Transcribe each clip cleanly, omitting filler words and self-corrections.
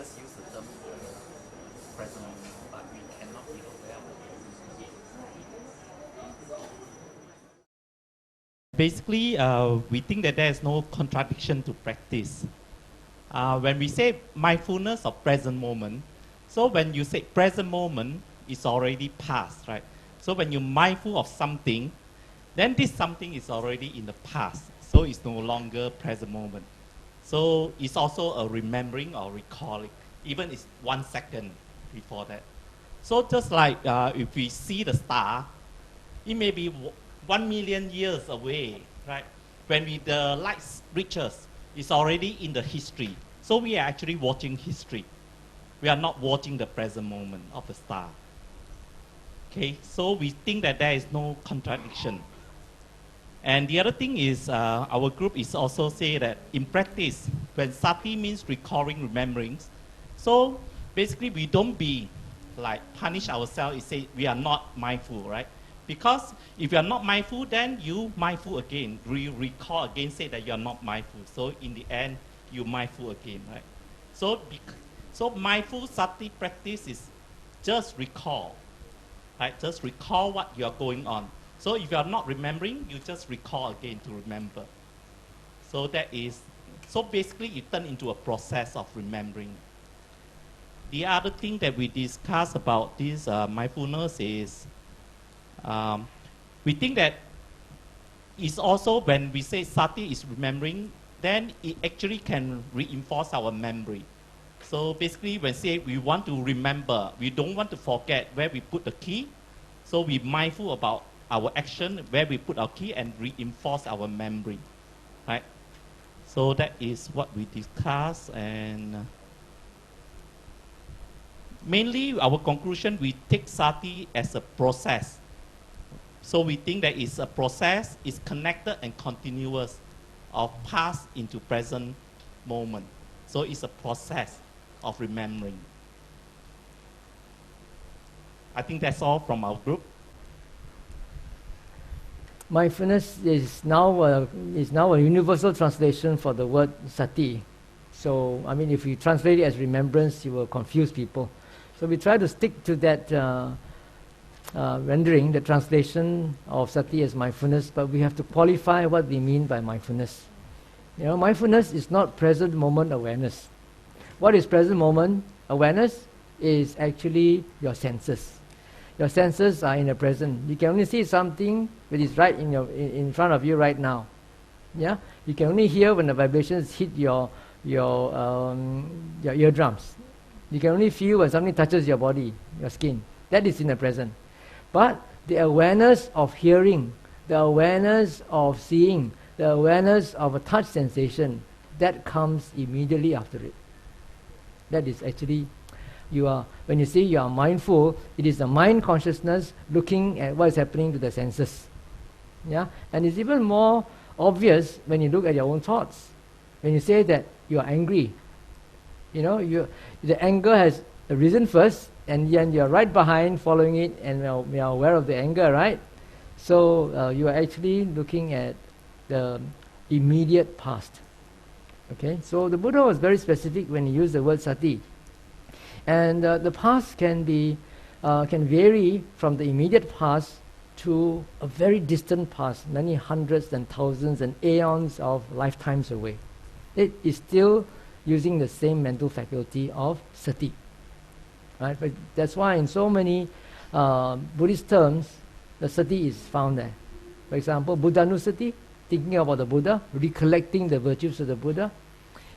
just use the term present moment, but we cannot be aware of it. Basically, we think that there is no contradiction to practice. When we say mindfulness of present moment, so when you say present moment, it's already past, right? So when you're mindful of something, then this something is already in the past, so it's no longer present moment. So it's also a remembering or recalling, even it's 1 second before that. So just like if we see the star, it may be 1 million years away, right? When the light reaches, it's already in the history. So we are actually watching history. We are not watching the present moment of the star. Okay, so we think that there is no contradiction. And the other thing is, our group is also say that in practice, when Sati means recalling, remembering, so basically we don't be like punish ourselves and say we are not mindful, right? Because if you are not mindful, then you mindful again. You recall again, say that you are not mindful. So in the end, you mindful again, right? So mindful Sati practice is just recall, right? Just recall what you are going on. So if you are not remembering, you just recall again to remember. So basically it turns into a process of remembering. The other thing that we discuss about this mindfulness is, we think that it's also when we say Sati is remembering, then it actually can reinforce our memory. So basically when say we want to remember, we don't want to forget where we put the key, so we mindful about our action, where we put our key and reinforce our memory, right? So that is what we discuss, and mainly our conclusion, we take Sati as a process. So we think that it's a process, it's connected and continuous of past into present moment. So it's a process of remembering. I think that's all from our group. Mindfulness is now a universal translation for the word Sati. So, I mean, if you translate it as remembrance, you will confuse people. So we try to stick to that rendering, the translation of Sati as mindfulness, but we have to qualify what we mean by mindfulness. You know, mindfulness is not present moment awareness. What is present moment awareness? Is actually your senses. Your senses are in the present. You can only see something that is right in front of you right now. Yeah, you can only hear when the vibrations hit your eardrums. You can only feel when something touches your body, your skin. That is in the present. But the awareness of hearing, the awareness of seeing, the awareness of a touch sensation, that comes immediately after it. That is actually, when you say you are mindful, it is the mind consciousness looking at what is happening to the senses. Yeah? And it's even more obvious when you look at your own thoughts. When you say that you are angry, you know, the anger has arisen first, and then you are right behind following it, and we are aware of the anger, right? So you are actually looking at the immediate past. Okay, so the Buddha was very specific when he used the word Sati. And the past can vary from the immediate past to a very distant past, many hundreds and thousands and aeons of lifetimes away. It is still using the same mental faculty of Sati. Right? But that's why in so many Buddhist terms, the Sati is found there. For example, Buddhanusati, thinking about the Buddha, recollecting the virtues of the Buddha.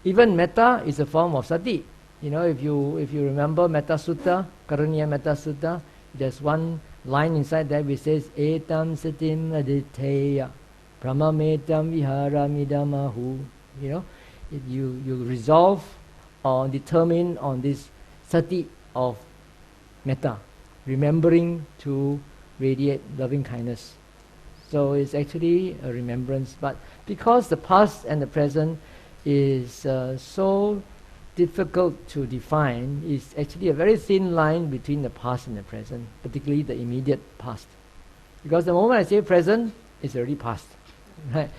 Even metta is a form of Sati. You know, if you remember Metta Sutta, Karaniya Metta Sutta, there's one line inside there which says, Etam satim aditeya brahmametam viharamidamahu. You know, if you resolve or determine on this Sati of metta, remembering to radiate loving kindness. So it's actually a remembrance. But because the past and the present is so difficult to define, it's actually a very thin line between the past and the present, particularly the immediate past. Because the moment I say present, it's already past. Right?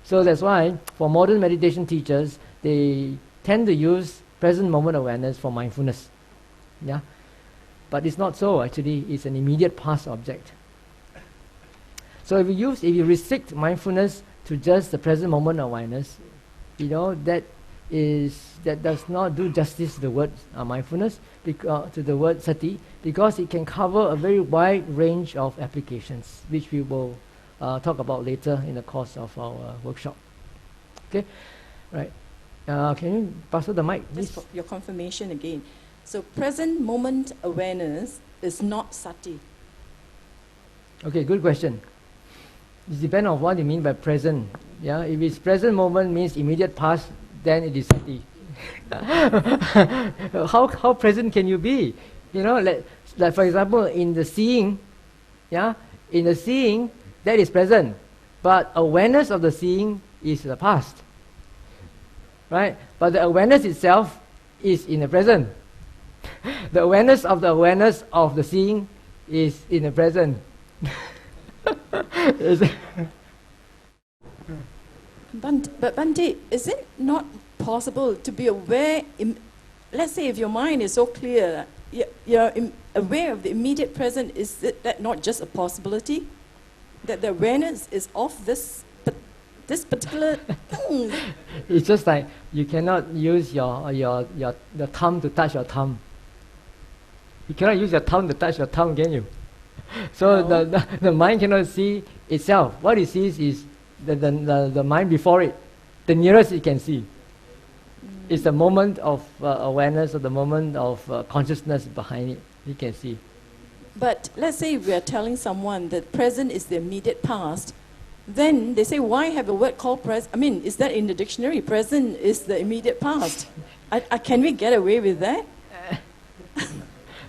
So that's why for modern meditation teachers, they tend to use present moment awareness for mindfulness. Yeah, but it's not so. Actually, it's an immediate past object. So if you restrict mindfulness to just the present moment awareness, that does not do justice to the word mindfulness, to the word sati, because it can cover a very wide range of applications, which we will talk about later in the course of our workshop. Okay, right. Can you pass the mic, please? Just for your confirmation again. So present moment awareness is not sati. Okay, good question. It depends on what you mean by present. Yeah, if it's present moment means immediate past, then it is sati. How present can you be? Like for example, in the seeing, that is present, but awareness of the seeing is the past, right? But the awareness itself is in the present. The awareness of the seeing is in the present. But Bhante, is it not possible to be aware, let's say if your mind is so clear, you're aware of the immediate present, is that not just a possibility? That the awareness is of this particular thing? It's just like you cannot use the thumb to touch your thumb. You cannot use your thumb to touch your thumb, can you? So no. the mind cannot see itself. What it sees is the mind before it, the nearest it can see. It's the moment of awareness, or the moment of consciousness behind it. You can see. But let's say we are telling someone that present is the immediate past, then they say, why have a word called present? I mean, is that in the dictionary? Present is the immediate past. Can we get away with that?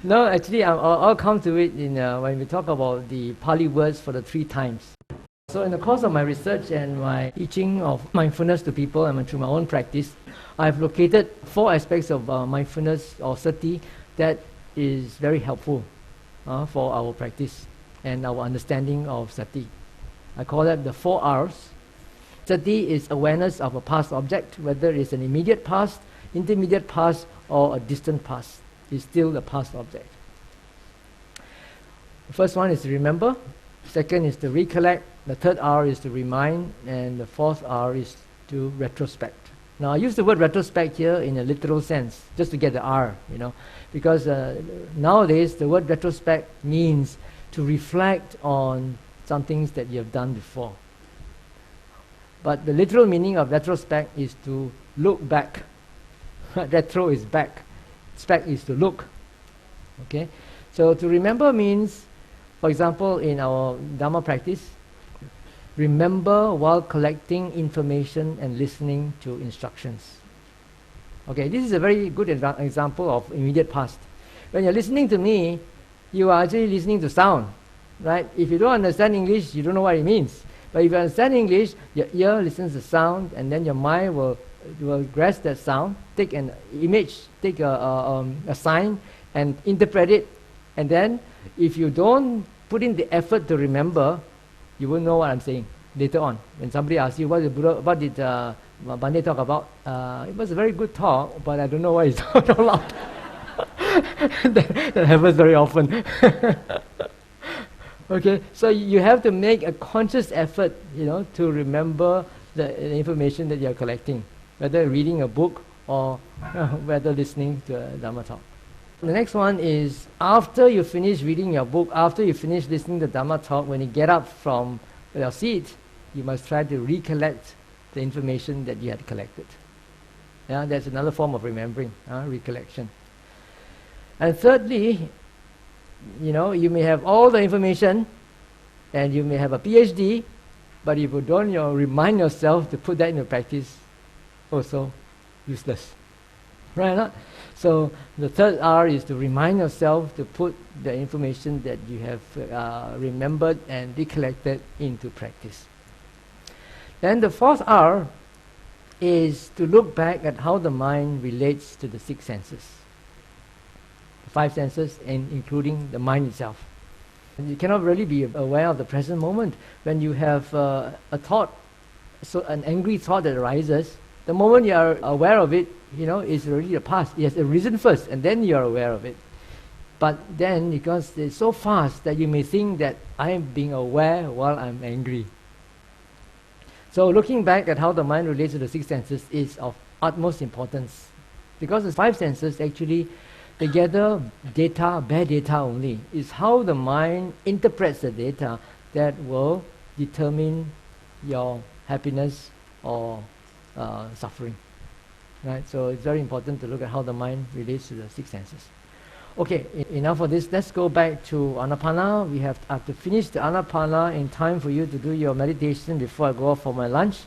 No, actually, I'll come to it when we talk about the Pali words for the 3 times. So in the course of my research and my teaching of mindfulness to people and through my own practice, I've located 4 aspects of mindfulness or sati that is very helpful for our practice and our understanding of sati. I call that the 4 R's. Sati is awareness of a past object, whether it's an immediate past, intermediate past, or a distant past. It's still the past object. The first one is to remember. Second is to recollect. The third R is to remind. And the fourth R is to retrospect. Now I use the word retrospect here in a literal sense, just to get the R, because nowadays the word retrospect means to reflect on some things that you have done before. But the literal meaning of retrospect is to look back. Retro is back. Spect is to look. Okay? So to remember means, for example, in our Dhamma practice, remember while collecting information and listening to instructions. Okay, this is a very good example of immediate past. When you're listening to me, you are actually listening to sound, right? If you don't understand English, you don't know what it means. But if you understand English, your ear listens to sound, and then your mind will grasp that sound, take an image, take a sign, and interpret it. And then, if you don't put in the effort to remember, you will know what I'm saying later on. When somebody asks you, what did Bhante talk about? It was a very good talk, but I don't know what he talked about. that happens very often. Okay, so you have to make a conscious effort, to remember the information that you're collecting, whether reading a book or whether listening to a Dhamma talk. The next one is, after you finish reading your book, after you finish listening to Dhamma talk, when you get up from your seat, you must try to recollect the information that you had collected. Yeah, that's another form of remembering, recollection. And thirdly, you may have all the information and you may have a PhD, but if you don't remind yourself to put that into practice, also useless. Right or not? So the third R is to remind yourself to put the information that you have remembered and recollected into practice. Then the fourth R is to look back at how the mind relates to the 6 senses. The 5 senses, and including the mind itself. And you cannot really be aware of the present moment when you have a thought, so an angry thought that arises. The moment you are aware of it, it's already the past. It has arisen first, and then you are aware of it. But then, because it's so fast that you may think that I am being aware while I'm angry. So looking back at how the mind relates to the six senses is of utmost importance. Because the five senses actually, they gather data, bare data only. It's how the mind interprets the data that will determine your happiness or suffering. Right? So it's very important to look at how the mind relates to the six senses. Okay, enough of this. Let's go back to Anapana. I have to finish the Anapana in time for you to do your meditation before I go off for my lunch.